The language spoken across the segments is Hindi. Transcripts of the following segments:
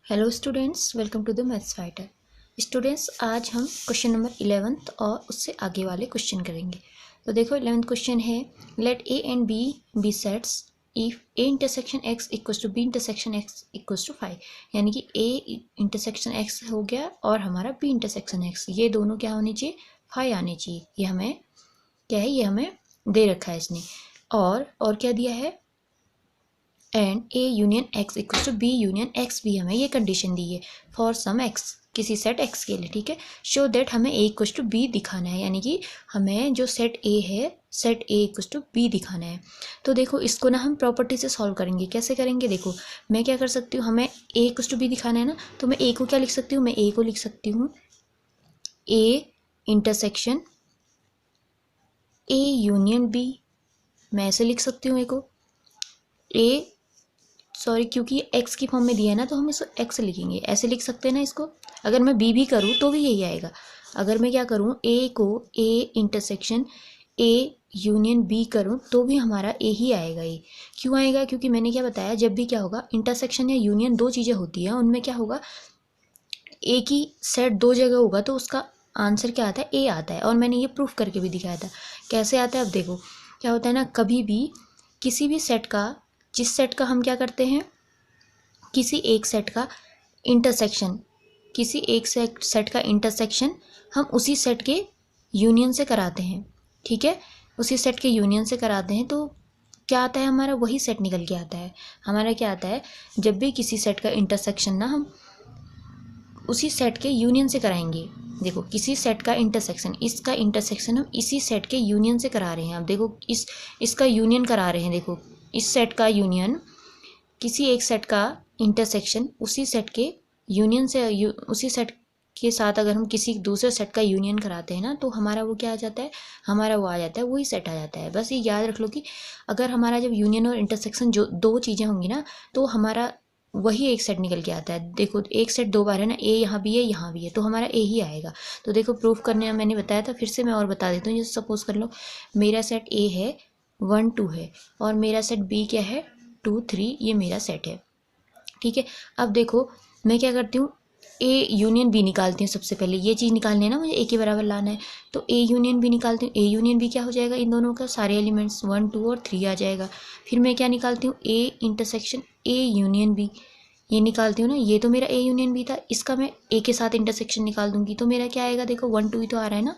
Hello students, welcome to the maths fighter. Students, आज हम क्वेश्चन नंबर 11th और उससे आगे वाले क्वेश्चन करेंगे। तो देखो 11th क्वेश्चन है, let A and B be sets if A intersection X equals to B intersection X equals to 5। यानी कि ए इंटरसेक्शन एक्स हो गया और हमारा बी इंटरसेक्शन एक्स, ये दोनों क्या होनी चाहिए, 5 आने चाहिए। ये हमें क्या है, ये हमें दे रखा है इसने। और क्या दिया है, and A union X equal to B union X भी हमें ये कंडीशन दी है फॉर सम एक्स, किसी सेट एक्स के लिए। ठीक है, शो दैट हमें ए इक्वल टू बी दिखाना है, यानी कि हमें जो सेट ए है, set A equal to B दिखाना है। तो देखो इसको ना हम प्रॉपर्टी से सॉल्व करेंगे। कैसे करेंगे, देखो मैं क्या कर सकती हूँ, हमें ए इक्वल टू बी दिखाना है ना, तो मैं ए को क्या लिख सकती हूँ, मैं ए को लिख सकती हूँ A intersection A union B. मैं ऐसे लिख सकती हूँ ए को, ए सॉरी क्योंकि एक्स की फॉर्म में दिया है ना, तो हम इसको एक्स लिखेंगे, ऐसे लिख सकते हैं ना इसको। अगर मैं बी भी करूँ तो भी यही आएगा। अगर मैं क्या करूँ, ए को A intersection A union B करूँ तो भी हमारा ए ही आएगा। ये क्यों आएगा, क्योंकि मैंने क्या बताया, जब भी क्या होगा, इंटरसेक्शन या यूनियन दो चीज़ें होती हैं, उनमें क्या होगा, एक ही सेट दो जगह होगा तो उसका आंसर क्या आता है, ए आता है। और मैंने ये प्रूफ करके भी दिखाया था कैसे आता है। अब देखो क्या होता है ना, कभी भी किसी भी सेट का, जिस सेट का हम क्या करते हैं, किसी एक सेट का इंटरसेक्शन, किसी एक सेट का इंटरसेक्शन हम उसी सेट के यूनियन से कराते हैं। ठीक है, उसी सेट के यूनियन से कराते हैं तो क्या आता है, हमारा वही सेट निकल के आता है। हमारा क्या आता है, जब भी किसी सेट का इंटरसेक्शन ना हम उसी सेट के यूनियन से कराएंगे। देखो किसी सेट का इंटरसेक्शन, इसका इंटरसेक्शन हम इसी सेट के यूनियन से करा रहे हैं। अब देखो इसका यूनियन करा रहे हैं। देखो इस सेट का यूनियन, किसी एक सेट का इंटरसेक्शन उसी सेट के यूनियन से, उसी सेट के साथ अगर हम किसी दूसरे सेट का यूनियन कराते हैं ना, तो हमारा वो क्या आ जाता है, हमारा वो आ जाता है, वही सेट आ जाता है। बस ये याद रख लो कि अगर हमारा जब यूनियन और इंटरसेक्शन जो दो चीज़ें होंगी ना, तो हमारा वही एक सेट निकल के आता है। देखो एक सेट दो बार है ना, ए यहाँ भी है यहाँ भी है, तो हमारा ए ही आएगा। तो देखो प्रूफ करने में मैंने बताया था, फिर से मैं और बता देता हूँ। जैसे सपोज कर लो मेरा सेट ए है 1 2 है, और मेरा सेट बी क्या है 2 3, ये मेरा सेट है। ठीक है, अब देखो मैं क्या करती हूँ, ए यूनियन बी निकालती हूँ। सबसे पहले ये चीज़ निकालनी है ना, मुझे ए के बराबर लाना है, तो ए यूनियन बी निकालती हूँ। ए यूनियन बी क्या हो जाएगा, इन दोनों का सारे एलिमेंट्स 1 2 और 3 आ जाएगा। फिर मैं क्या निकालती हूँ, A intersection A union B, ये निकालती हूँ ना। ये तो मेरा ए यूनियन बी था, इसका मैं ए के साथ इंटरसेक्शन निकाल दूंगी, तो मेरा क्या आएगा, देखो 1 2 ही तो आ रहा है ना,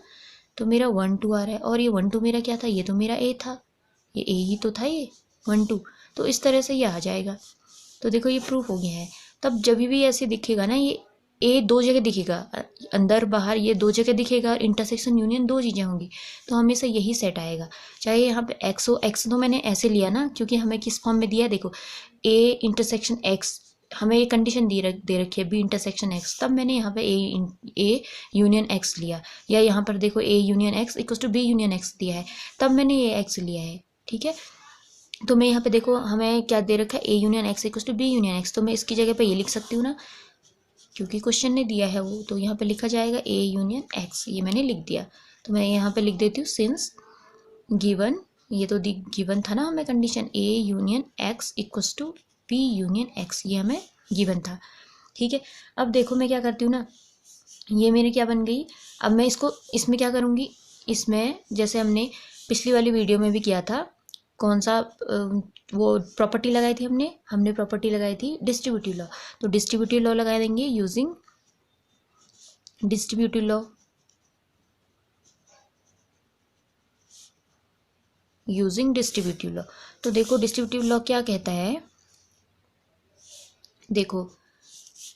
तो मेरा 1 2 आ रहा है। और ये 1 2 मेरा क्या था, ये तो मेरा ए था, ये ए ही तो था, ये 1 2। तो इस तरह से ये आ जाएगा। तो देखो ये प्रूफ हो गया है। तब जब भी ऐसे दिखेगा ना, ये ए दो जगह दिखेगा, अंदर बाहर ये दो जगह दिखेगा, और इंटरसेक्शन यूनियन दो चीज़ें होंगी, तो हमेशा यही सेट आएगा। चाहे यहाँ पे एक्स हो, एक्स तो मैंने ऐसे लिया ना क्योंकि हमें किस फॉर्म में दिया है, देखो ए इंटरसेक्शन एक्स, हमें ये कंडीशन दे रखी है बी इंटरसेक्शन एक्स, तब मैंने यहाँ पे ए यूनियन एक्स लिया। या यहाँ पर देखो A union X equal to B union X दिया है, तब मैंने ये एक्स लिया है। ठीक है, तो मैं यहाँ पे देखो हमें क्या दे रखा है, A union X equal to B union X, तो मैं इसकी जगह पे ये लिख सकती हूँ ना, क्योंकि क्वेश्चन ने दिया है वो, तो यहाँ पे लिखा जाएगा ए यूनियन एक्स, ये मैंने लिख दिया। तो मैं यहाँ पे लिख देती हूँ सिंस गिवन, ये तो गिवन था ना हमें condition, A union X equals to B union X, ये हमें गिवन था। ठीक है, अब देखो मैं क्या करती हूँ ना, ये मेरी क्या बन गई। अब मैं इसको इसमें क्या करूँगी, इसमें जैसे हमने पिछली वाली वीडियो में भी किया था, कौन सा वो प्रॉपर्टी लगाई थी हमने प्रॉपर्टी लगाई थी डिस्ट्रीब्यूटिव लॉ। तो डिस्ट्रीब्यूटिव लॉ लगा देंगे using distributive law, using distributive law. तो देखो डिस्ट्रीब्यूटिव लॉ क्या कहता है, देखो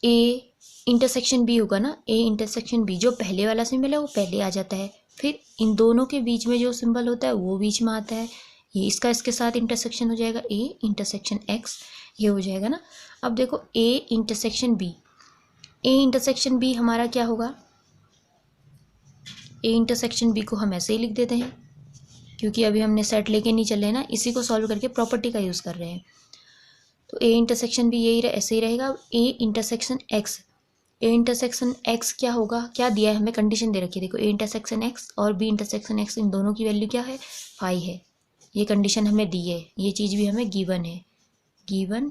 ए इंटरसेक्शन बी होगा ना, ए इंटरसेक्शन बी, जो पहले वाला सिंबल है वो पहले आ जाता है, फिर इन दोनों के बीच में जो सिंबल होता है वो बीच में आता है, ये इसके साथ इंटरसेक्शन हो जाएगा, ए इंटरसेक्शन एक्स, ये हो जाएगा ना। अब देखो A intersection B, A intersection B हमारा क्या होगा, ए इंटरसेक्शन बी को हम ऐसे ही लिख देते हैं, क्योंकि अभी हमने सेट लेके नहीं चले ना, इसी को सॉल्व करके प्रॉपर्टी का यूज़ कर रहे हैं। तो ए इंटरसेक्शन भी यही ऐसे ही रहेगा। ए इंटरसेक्शन एक्स, ए इंटरसेक्शन एक्स क्या होगा, क्या दिया है हमें, कंडीशन दे रखी है। देखो ए इंटरसेक्शन एक्स और बी इंटरसेक्शन एक्स, इन दोनों की वैल्यू क्या है, 5 है। ये कंडीशन हमें दी है, ये चीज़ भी हमें गिवन है, given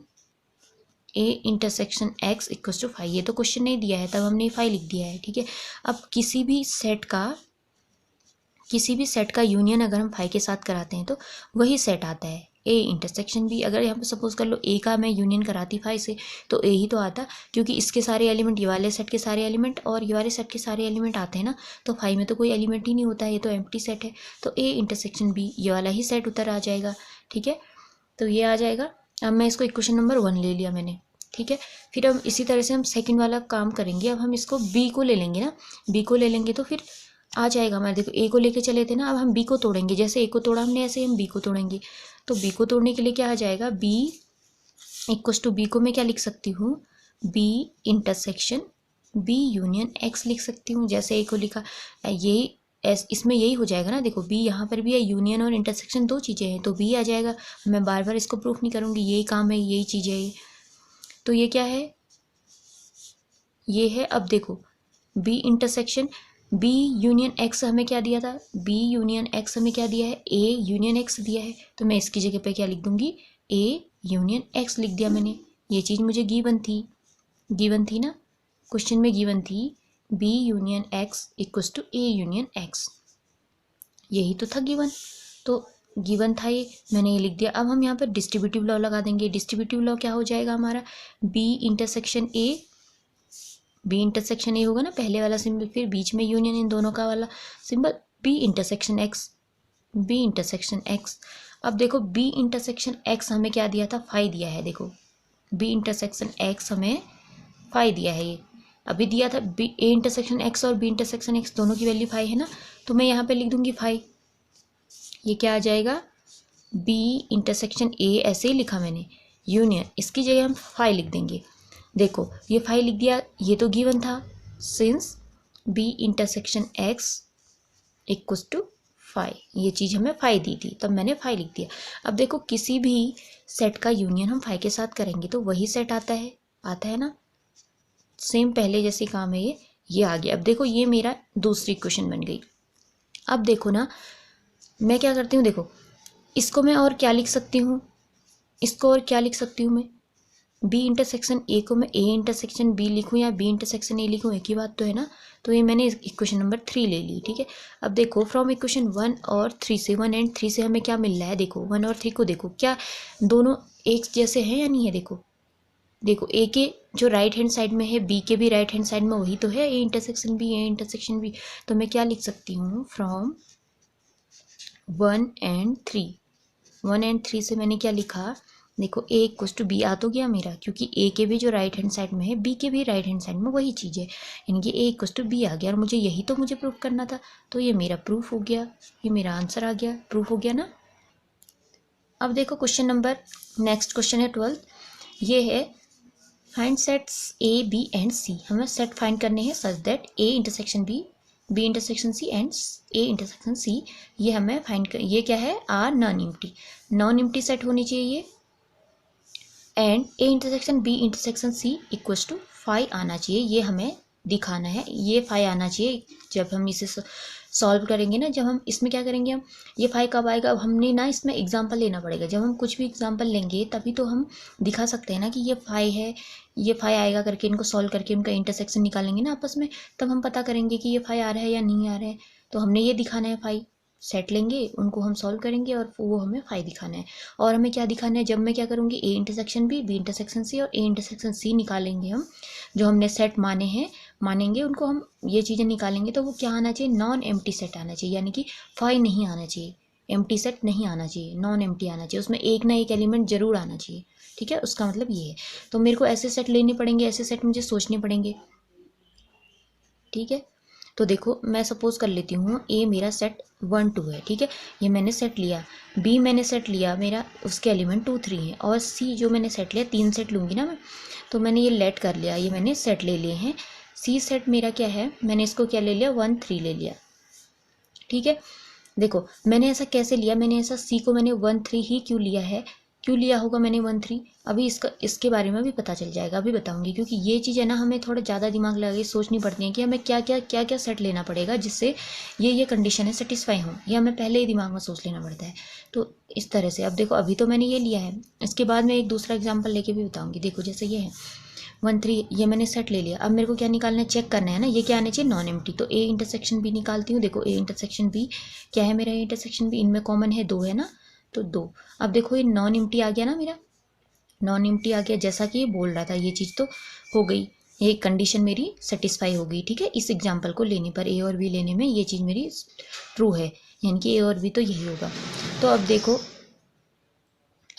A intersection X equal to 5, ये तो क्वेश्चन नहीं दिया है तब हमने 5 लिख दिया है, ठीक है। अब किसी भी सेट का यूनियन अगर हम 5 के साथ कराते हैं तो वही सेट आता है ए इंटरसेक्शन बी। अगर यहाँ पे सपोज कर लो ए का मैं यूनियन कराती 5 से तो ए ही तो आता, क्योंकि इसके सारे एलिमेंट, ये वाले सेट के सारे एलिमेंट और ये वाले सेट के सारे एलिमेंट आते हैं ना, तो 5 में तो कोई एलिमेंट ही नहीं होता है, ये तो एम्प्टी सेट है, तो ए इंटरसेक्शन बी ये वाला ही सेट उतर आ जाएगा, ठीक है। तो ये आ जाएगा। अब मैं इसको इक्वेशन नंबर 1 ले लिया मैंने, ठीक है। फिर अब इसी तरह से हम सेकंड वाला काम करेंगे। अब हम इसको बी को ले लेंगे ना, बी को ले लेंगे तो फिर आ जाएगा हमारे, देखो ए को लेके चले थे ना, अब हम बी को तोड़ेंगे, जैसे ए को तोड़ा हमने ऐसे ही हम बी को तोड़ेंगे। तो बी को तोड़ने के लिए क्या आ जाएगा, बी इक्वस टू बी को मैं क्या लिख सकती हूँ, B intersection B union X लिख सकती हूँ, जैसे ए को लिखा यही इसमें यही हो जाएगा ना। देखो बी यहाँ पर भी है, यूनियन और इंटरसेक्शन दो चीज़ें हैं तो बी आ जाएगा। मैं बार बार इसको प्रूफ नहीं करूँगी, यही काम है, यही चीज़ है। तो ये क्या है, ये है। अब देखो B intersection B union X हमें क्या दिया था, बी यूनियन एक्स हमें क्या दिया है, ए यूनियन एक्स दिया है, तो मैं इसकी जगह पे क्या लिख दूंगी, ए यूनियन एक्स लिख दिया मैंने। ये चीज़ मुझे गिवन थी ना, क्वेश्चन में गिवन थी B union X equals to A union X, यही तो था गिवन, तो गिवन था ये, मैंने ये लिख दिया। अब हम यहाँ पर डिस्ट्रीब्यूटिव लॉ लगा देंगे। डिस्ट्रीब्यूटिव लॉ क्या हो जाएगा हमारा, बी इंटरसेक्शन ए होगा ना पहले वाला सिंबल, फिर बीच में यूनियन इन दोनों का वाला सिंबल, बी इंटरसेक्शन एक्स। अब देखो बी इंटरसेक्शन एक्स हमें क्या दिया था, 5 दिया है। देखो बी इंटरसेक्शन एक्स हमें 5 दिया है, ये अभी दिया था। बी ए इंटरसेक्शन एक्स और बी इंटरसेक्शन एक्स दोनों की वैल्यू 5 है ना, तो मैं यहाँ पे लिख दूंगी 5। ये क्या आ जाएगा, बी इंटरसेक्शन ए ऐसे ही लिखा मैंने, यूनियन इसकी जगह हम 5 लिख देंगे। देखो ये 5 लिख दिया, ये तो गिवन था, since B intersection X equals to 5, ये चीज़ हमें 5 दी थी तब मैंने 5 लिख दिया। अब देखो किसी भी सेट का यूनियन हम 5 के साथ करेंगे तो वही सेट आता है ना, सेम पहले जैसे काम है ये आ गया। अब देखो ये मेरा दूसरी क्वेश्चन बन गई। अब देखो ना मैं क्या करती हूँ, देखो इसको मैं और क्या लिख सकती हूँ, मैं बी इंटरसेक्शन ए को मैं ए इंटरसेक्शन बी लिखूँ या बी इंटरसेक्शन ए लिखूँ, एक ही बात तो है ना। तो ये मैंने इक्वेशन नंबर 3 ले ली, ठीक है। अब देखो फ्रॉम इक्वेशन 1 और 3 से 1 एंड 3 से हमें क्या मिल रहा है, देखो 1 और 3 को देखो क्या दोनों एक जैसे हैं या नहीं है। देखो ए के जो राइट हैंड साइड में है, बी के भी राइट हैंड साइड में वही तो है, ए इंटरसेक्शन बी। तो मैं क्या लिख सकती हूँ, फ्रॉम 1 एंड 3 से मैंने क्या लिखा, देखो ए इक्वल्स टू बी आ तो गया मेरा, क्योंकि ए के भी जो राइट हैंड साइड में है बी के भी राइट हैंड साइड में वही चीज़ है, यानी कि ए इक्वल्स टू बी आ गया। और मुझे यही तो मुझे प्रूफ करना था, तो ये मेरा प्रूफ हो गया, ये मेरा आंसर आ गया, प्रूफ हो गया ना। अब देखो क्वेश्चन नंबर, नेक्स्ट क्वेश्चन है 12, ये है find sets A B and C. हमें सेट फाइंड करने हैं such that A intersection B intersection C and A intersection C, ये हमें फाइंड कर, ये क्या है, आर नॉन एम्प्टी सेट होनी चाहिए ये, and A intersection B intersection C equals to 5 आना चाहिए, ये हमें दिखाना है, ये 5 आना चाहिए। जब हम इसे सॉल्व करेंगे ना, जब हम इसमें क्या करेंगे, हम ये 5 कब आएगा, अब हमने ना इसमें एग्जांपल लेना पड़ेगा। जब हम कुछ भी एग्जांपल लेंगे तभी तो हम दिखा सकते हैं ना कि ये 5 है, ये 5 आएगा करके इनको सॉल्व करके उनका इंटरसेक्शन निकालेंगे ना आपस में, तब हम पता करेंगे कि ये 5 आ रहा है या नहीं आ रहा है। तो हमने ये दिखाना है, 5 सेट लेंगे उनको हम सॉल्व करेंगे और वो हमें 5 दिखाना है। और हमें क्या दिखाना है, जब मैं क्या करूँगी, A intersection B intersection C और ए इंटरसेक्शन सी निकालेंगे हम, जो हमने सेट मानेंगे उनको हम ये चीज़ें निकालेंगे, तो वो क्या आना चाहिए, नॉन एम्प्टी सेट आना चाहिए, यानी कि 5 नहीं आना चाहिए, एम्प्टी सेट नहीं आना चाहिए, नॉन एम्प्टी आना चाहिए, उसमें एक ना एक एलिमेंट जरूर आना चाहिए, ठीक है। उसका मतलब ये है। तो मेरे को ऐसे सेट लेने पड़ेंगे, ऐसे सेट मुझे सोचने पड़ेंगे, ठीक है। तो देखो मैं सपोज कर लेती हूँ ए मेरा सेट 1 2 है, ठीक है, ये मैंने सेट लिया। बी मैंने सेट लिया मेरा, उसके एलिमेंट 2 3 हैं, और सी जो मैंने सेट लिया, 3 सेट लूँगी ना मैं, तो मैंने ये लेट कर लिया, ये मैंने सेट ले लिए हैं। सी सेट मेरा क्या है, मैंने इसको क्या ले लिया, 1 3 ले लिया, ठीक है। देखो मैंने ऐसा कैसे लिया, मैंने ऐसा सी को मैंने 1 3 ही क्यों लिया है, क्यों लिया होगा मैंने 1 3, अभी इसके बारे में भी पता चल जाएगा, अभी बताऊंगी। क्योंकि ये चीज़ है ना, हमें थोड़ा ज़्यादा दिमाग लगा के सोचनी पड़ती है कि हमें क्या क्या सेट लेना पड़ेगा जिससे ये कंडीशन है सेटिस्फाई हो, ये हमें पहले ही दिमाग में सोच लेना पड़ता है। तो इस तरह से अब देखो, अभी तो मैंने ये लिया है, इसके बाद मैं एक दूसरा एग्जाम्पल लेके भी बताऊँगी। देखो जैसे ये है 1 3, ये मैंने सेट ले लिया। अब मेरे को क्या निकालना है, चेक करना है ना, ये क्या आना चाहिए, नॉन एम्प्टी। तो ए इंटरसेक्शन बी निकालती हूँ। देखो ए इंटरसेक्शन बी क्या है मेरा, ए इंटरसेक्शन बी इनमें कॉमन है 2 है ना, तो 2। अब देखो ये नॉन एम्प्टी आ गया ना मेरा, नॉन एम्प्टी आ गया, जैसा कि ये बोल रहा था, ये चीज़ तो हो गई, ये कंडीशन मेरी सेटिस्फाई हो गई। ठीक है, इस एग्जाम्पल को लेने पर, ए और बी लेने में ये चीज़ मेरी ट्रू है, यानी कि ए और बी तो यही होगा। तो अब देखो,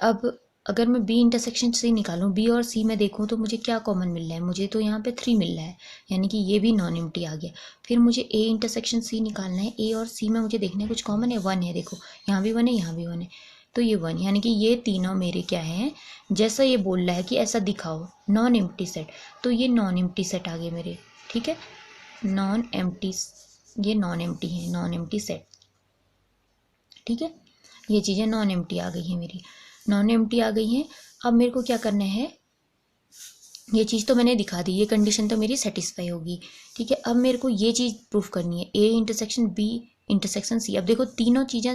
अब अगर मैं बी इंटरसेक्शन सी निकालूं, बी और सी में देखूं तो मुझे क्या कॉमन मिल रहा है, मुझे तो यहाँ पे 3 मिल रहा है, यानी कि ये भी नॉन एम्प्टी आ गया। फिर मुझे ए इंटरसेक्शन सी निकालना है, ए और सी में मुझे देखना है कुछ कॉमन है, 1 है, देखो यहाँ भी 1 है, यहाँ भी 1 है, तो ये 1, यानी कि ये तीनों मेरे क्या हैं, जैसा ये बोल रहा है कि ऐसा दिखाओ नॉन एम्प्टी सेट, तो ये नॉन एम्प्टी सेट आ गए मेरे। ठीक है, नॉन एम्प्टी, ये नॉन एम्प्टी है, नॉन एम्प्टी सेट। ठीक है, ये चीज़ें नॉन एम्प्टी आ गई हैं मेरी, नॉन एम्प्टी आ गई हैं। अब मेरे को क्या करना है, ये चीज़ तो मैंने दिखा दी, ये कंडीशन तो मेरी सेटिस्फाई होगी। ठीक है, अब मेरे को ये चीज़ प्रूफ करनी है, A intersection B intersection C. अब देखो तीनों चीज़ें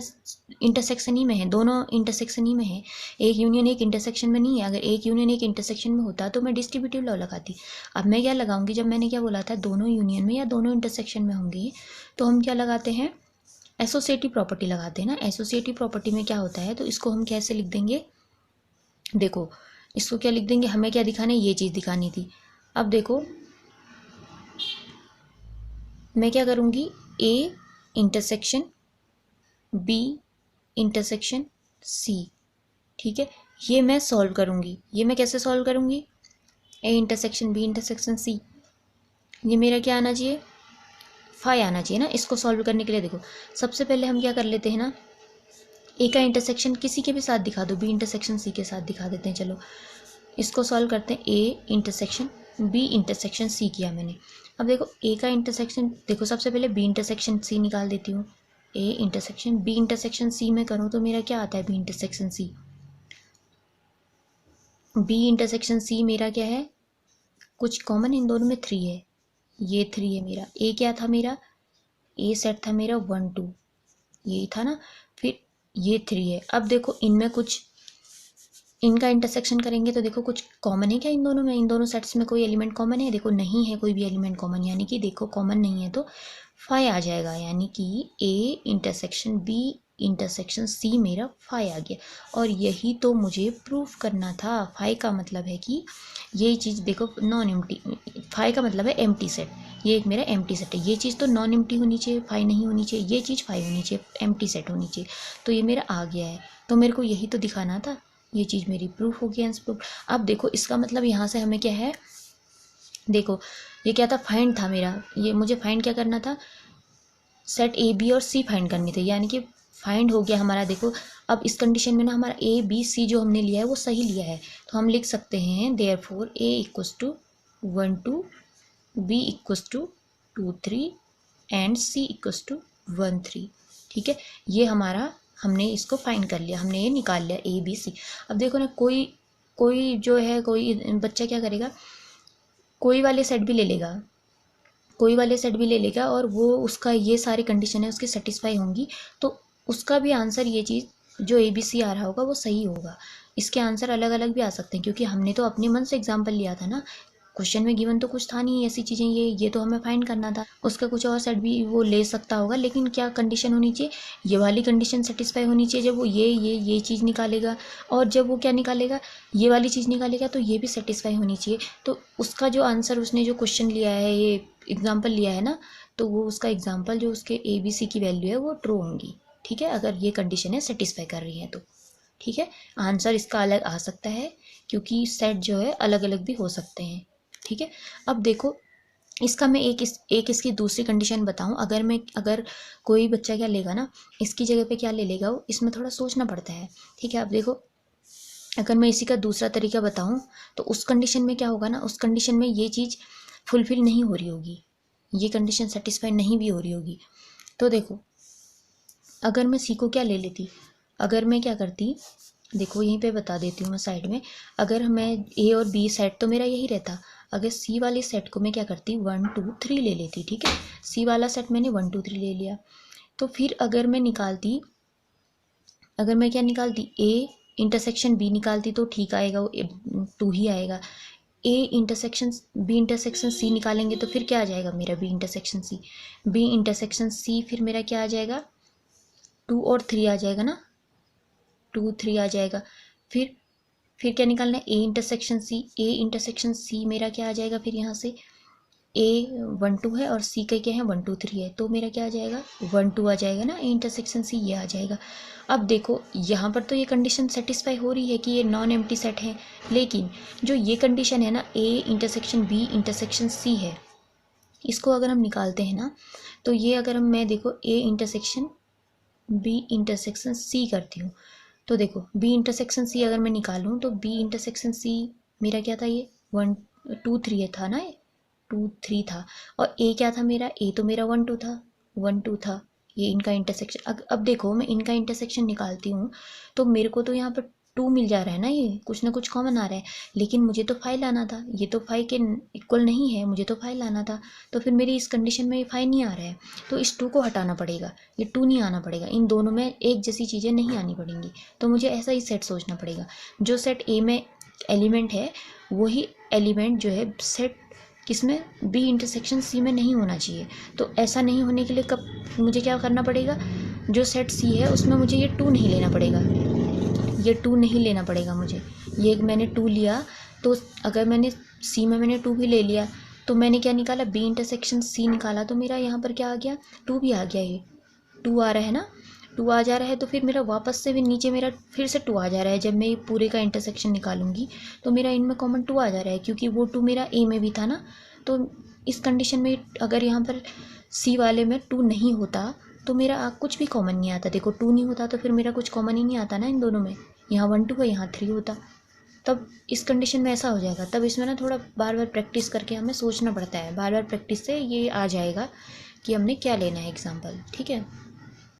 इंटरसेक्शन ही में है, दोनों इंटरसेक्शन ही में है, एक यूनियन एक इंटरसेक्शन में नहीं है। अगर एक यूनियन एक इंटरसेक्शन में होता तो मैं डिस्ट्रीब्यूटिव लॉ लगाती। अब मैं क्या लगाऊंगी, जब मैंने क्या बोला था, दोनों यूनियन में या दोनों इंटरसेक्शन में होंगे, तो हम क्या लगाते हैं, एसोसिएटिव प्रॉपर्टी लगाते हैं ना। एसोसिएटिव प्रॉपर्टी में क्या होता है, तो इसको हम कैसे लिख देंगे, देखो इसको क्या लिख देंगे, हमें क्या दिखाना है, ये चीज़ दिखानी थी। अब देखो मैं क्या करूँगी, A intersection B intersection C. ठीक है, ये मैं सॉल्व करूँगी, ये मैं कैसे सॉल्व करूँगी, A intersection B intersection C, ये मेरा क्या आना चाहिए, फाई आना चाहिए ना। इसको सॉल्व करने के लिए देखो, सबसे पहले हम क्या कर लेते हैं ना, ए का इंटरसेक्शन किसी के भी साथ दिखा दो, बी इंटरसेक्शन सी के साथ दिखा देते हैं। चलो इसको सॉल्व करते हैं, A intersection B intersection C किया मैंने। अब देखो ए का इंटरसेक्शन, देखो सबसे पहले बी इंटरसेक्शन सी निकाल देती हूँ, A intersection B intersection C में करूँ तो मेरा क्या आता है, B intersection C, B intersection C मेरा क्या है, कुछ कॉमन इन दोनों में 3 है, ये 3 है मेरा। ए क्या था मेरा, ए सेट था मेरा 1 2, यही था ना, फिर ये 3 है। अब देखो इनमें कुछ, इनका इंटरसेक्शन करेंगे तो देखो कुछ कॉमन है क्या इन दोनों में, इन दोनों सेट्स में कोई एलिमेंट कॉमन है, देखो नहीं है कोई भी एलिमेंट कॉमन, यानी कि देखो कॉमन नहीं है तो फाई आ जाएगा, यानी कि A intersection B intersection C मेरा फाई आ गया। और यही तो मुझे प्रूफ करना था, फाई का मतलब है कि ये चीज़ देखो नॉन एम्प्टी, फाई का मतलब है एम्प्टी सेट, ये एक मेरा एम्प्टी सेट है, ये चीज़ तो नॉन एम्प्टी होनी चाहिए, फाई नहीं होनी चाहिए, ये चीज़ फाई होनी चाहिए, एम्प्टी सेट होनी चाहिए, तो ये मेरा आ गया है। तो मेरे को यही तो दिखाना था, ये चीज़ मेरी प्रूफ हो गई, आंसर प्रूफ। अब देखो इसका मतलब यहाँ से हमें क्या है, देखो ये क्या था, फाइंड था मेरा, ये मुझे फाइंड क्या करना था, सेट ए बी और सी फाइंड करनी थी, यानी कि फाइंड हो गया हमारा। देखो अब इस कंडीशन में ना हमारा ए बी सी जो हमने लिया है वो सही लिया है, तो हम लिख सकते हैं therefore A equals to 1 2, B equals to 2 3 and C equals to 1 3। ठीक है, ये हमारा, हमने इसको फाइंड कर लिया, हमने ये निकाल लिया ए बी सी। अब देखो ना, कोई कोई जो है, कोई बच्चा क्या करेगा, कोई वाले सेट भी ले लेगा, कोई वाले सेट भी ले लेगा और वो उसका ये सारी कंडीशन है उसकी सेटिस्फाई होंगी, तो उसका भी आंसर ये चीज़ जो ए बी सी आ रहा होगा वो सही होगा। इसके आंसर अलग अलग भी आ सकते हैं, क्योंकि हमने तो अपने मन से एग्जाम्पल लिया था ना, क्वेश्चन में गिवन तो कुछ था नहीं ऐसी चीज़ें, ये तो हमें फाइंड करना था। उसका कुछ और सेट भी वो ले सकता होगा, लेकिन क्या कंडीशन होनी चाहिए, ये वाली कंडीशन सेटिस्फाई होनी चाहिए, जब वो ये चीज़ निकालेगा, और जब वो क्या निकालेगा, ये वाली चीज़ निकालेगा, तो ये भी सेटिस्फाई होनी चाहिए। तो उसका जो आंसर, उसने जो क्वेश्चन लिया है, ये एग्जाम्पल लिया है ना, तो वो उसका एग्जाम्पल जो उसके ए बी सी की वैल्यू है वो ट्रू होंगी। ठीक है, अगर ये कंडीशन है सेटिस्फाई कर रही है तो। ठीक है, आंसर इसका अलग आ सकता है, क्योंकि सेट जो है अलग अलग भी हो सकते हैं। ठीक है, अब देखो इसका मैं एक इसकी दूसरी कंडीशन बताऊं, अगर कोई बच्चा क्या लेगा ना, इसकी जगह पे क्या ले लेगा वो, इसमें थोड़ा सोचना पड़ता है। ठीक है, अब देखो अगर मैं इसी का दूसरा तरीका बताऊं, तो उस कंडीशन में क्या होगा ना, उस कंडीशन में ये चीज़ फुलफिल नहीं हो रही होगी, ये कंडीशन सेटिस्फाई नहीं भी हो रही होगी। तो देखो अगर मैं सी को क्या ले लेती, अगर मैं क्या करती, देखो यहीं पे बता देती हूँ मैं साइड में। अगर मैं ए और बी सेट तो मेरा यही रहता, अगर सी वाले सेट को मैं क्या करती 1 2 3 ले लेती, ठीक है। सी वाला सेट मैंने 1 2 3 ले लिया। तो फिर अगर मैं क्या निकालती ए इंटरसेक्शन बी निकालती तो ठीक आएगा, वो 2 ही आएगा। A intersection B intersection C निकालेंगे तो फिर क्या आ जाएगा मेरा बी इंटरसेक्शन सी फिर मेरा क्या आ जाएगा 2 और 3 आ जाएगा ना, 2 3 आ जाएगा। फिर क्या निकालना है ए इंटरसेक्शन सी मेरा क्या आ जाएगा फिर यहाँ से ए 1 2 है और सी का क्या है 1 2 3 है, तो मेरा क्या आ जाएगा 1 2 आ जाएगा ना, ए इंटरसेक्शन सी ये आ जाएगा। अब देखो यहाँ पर तो ये कंडीशन सेटिस्फाई हो रही है कि ये नॉन एम्प्टी सेट है, लेकिन जो ये कंडीशन है ना A intersection B intersection C है, इसको अगर हम निकालते हैं ना तो ये अगर मैं देखो A intersection B intersection C करती हूँ तो देखो बी इंटरसेक्शन सी अगर मैं निकालूँ तो बी इंटरसेक्शन सी मेरा क्या था ये 1 2 3 था ना, ये 2 3 था। और ए क्या था मेरा, ए तो मेरा 1 2 था, 1 2 था। ये इनका इंटरसेक्शन अब देखो मैं इनका इंटरसेक्शन निकालती हूँ तो मेरे को तो यहाँ पर 2 मिल जा रहा है ना, ये कुछ ना कुछ कॉमन आ रहा है, लेकिन मुझे तो 5 लाना था, ये तो 5 के इक्वल नहीं है, मुझे तो 5 लाना था। तो फिर मेरी इस कंडीशन में ये 5 नहीं आ रहा है, तो इस 2 को हटाना पड़ेगा, ये 2 नहीं आना पड़ेगा, इन दोनों में एक जैसी चीज़ें नहीं आनी पड़ेंगी। तो मुझे ऐसा ही सेट सोचना पड़ेगा, जो सेट ए में एलिमेंट है वही एलिमेंट जो है सेट किसमें बी इंटरसेक्शन सी में नहीं होना चाहिए। तो ऐसा नहीं होने के लिए कब मुझे क्या करना पड़ेगा, जो सेट सी है उसमें मुझे ये 2 नहीं लेना पड़ेगा, ये 2 नहीं लेना पड़ेगा मुझे। ये मैंने 2 लिया तो अगर मैंने सी में मैंने 2 भी ले लिया तो मैंने क्या निकाला बी इंटरसेक्शन सी निकाला, तो मेरा यहाँ पर क्या आ गया 2 भी आ गया, ये 2 आ रहा है ना, 2 आ जा रहा है। तो फिर मेरा वापस से भी नीचे मेरा फिर से 2 आ जा रहा है, जब मैं ये पूरे का इंटरसेक्शन निकालूंगी तो मेरा इनमें कॉमन 2 आ जा रहा है, क्योंकि वो 2 मेरा ए में भी था ना। तो इस कंडीशन में अगर यहाँ पर सी वाले में 2 नहीं होता तो मेरा कुछ भी कॉमन नहीं आता। देखो 2 नहीं होता तो फिर मेरा कुछ कॉमन ही नहीं आता ना इन दोनों में, यहाँ 1 2 है यहाँ 3 होता, तब इस कंडीशन में ऐसा हो जाएगा। तब इसमें ना थोड़ा बार बार प्रैक्टिस करके हमें सोचना पड़ता है, बार बार प्रैक्टिस से ये आ जाएगा कि हमने क्या लेना है एग्जाम्पल, ठीक है।